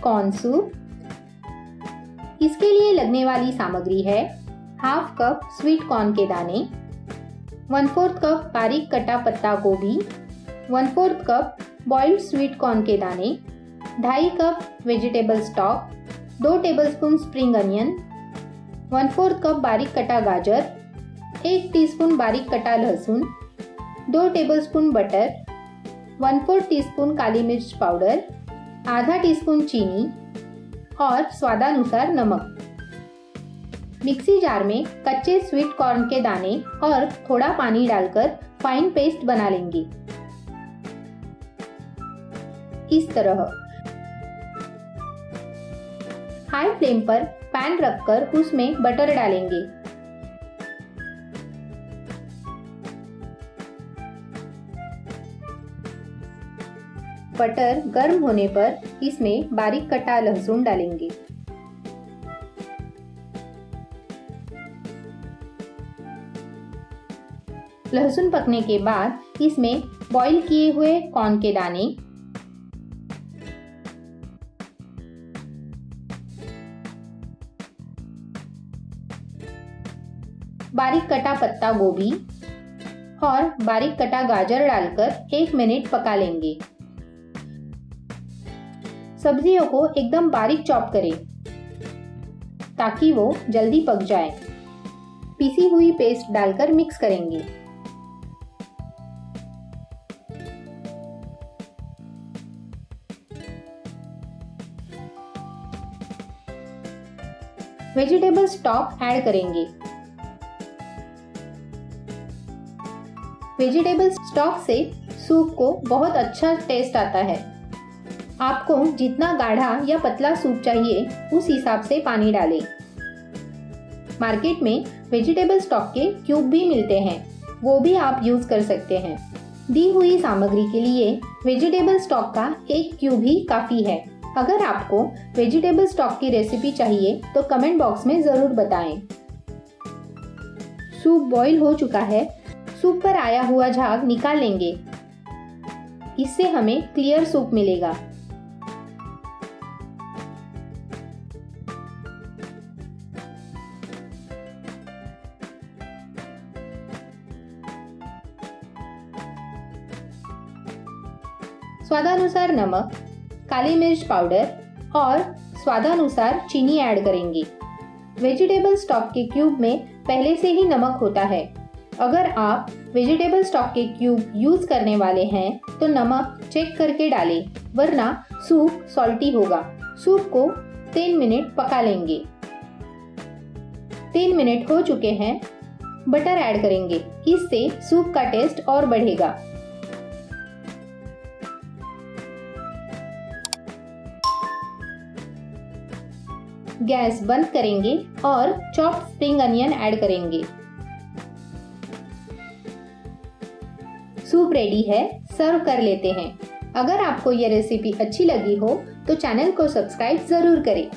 Corn soup. इसके लिए लगने वाली सामग्री है हाफ कप स्वीट कॉर्न के दाने, 1/4 कप बारीक कटा पत्ता गोभी, 1/4 कप बॉइल्ड स्वीट कॉर्न के दाने, 2.5 cup vegetable stock, 2 tablespoon spring onion, 1/4 cup बारीक कटा गाजर, 1 टीस्पून बारीक कटा लहसुन, 2 टेबलस्पून बटर, 1/4 टीस्पून काली मिर्च पाउडर, आधा टीस्पून चीनी और स्वादानुसार नमक। मिक्सी जार में कच्चे स्वीट कॉर्न के दाने और थोड़ा पानी डालकर फाइन पेस्ट बना लेंगे। इस तरह हाई फ्लेम पर पैन रखकर उसमें बटर डालेंगे। बटर गर्म होने पर इसमें बारीक कटा लहसुन डालेंगे। लहसुन पकने के बाद इसमें बॉईल किए हुए कॉर्न के दाने, बारीक कटा पत्ता गोभी और बारीक कटा गाजर डालकर 1 मिनट पका लेंगे। सब्जियों को एकदम बारीक चॉप करें ताकि वो जल्दी पक जाए। पीसी हुई पेस्ट डालकर मिक्स करेंगे। वेजिटेबल स्टॉक ऐड करेंगे। वेजिटेबल स्टॉक से सूप को बहुत अच्छा टेस्ट आता है। आपको जितना गाढ़ा या पतला सूप चाहिए उस हिसाब से पानी डालें। मार्केट में वेजिटेबल स्टॉक के क्यूब भी मिलते हैं, वो भी आप यूज कर सकते हैं। दी हुई सामग्री के लिए वेजिटेबल स्टॉक का 1 क्यूब ही काफी है। अगर आपको वेजिटेबल स्टॉक की रेसिपी चाहिए तो कमेंट बॉक्स में जरूर बताएं। सूप बॉईल हो चुका है। सूप पर आया हुआ झाग निकाल लेंगे। इससे हमें क्लियर सूप मिलेगा। स्वादानुसार नमक, काली मिर्च पाउडर और स्वादानुसार चीनी ऐड करेंगे। वेजिटेबल स्टॉक के क्यूब में पहले से ही नमक होता है। अगर आप वेजिटेबल स्टॉक के क्यूब यूज करने वाले हैं तो नमक चेक करके डालें, वरना सूप सॉल्टी होगा। सूप को 3 मिनट पका लेंगे। 3 मिनट हो चुके हैं। बटर ऐड करेंगे, इससे सूप का टेस्ट और बढ़ेगा। गैस बंद करेंगे और चॉप्ड स्प्रिंग अनियन ऐड करेंगे। सूप रेडी है, सर्व कर लेते हैं। अगर आपको यह रेसिपी अच्छी लगी हो तो चैनल को सब्सक्राइब जरूर करें।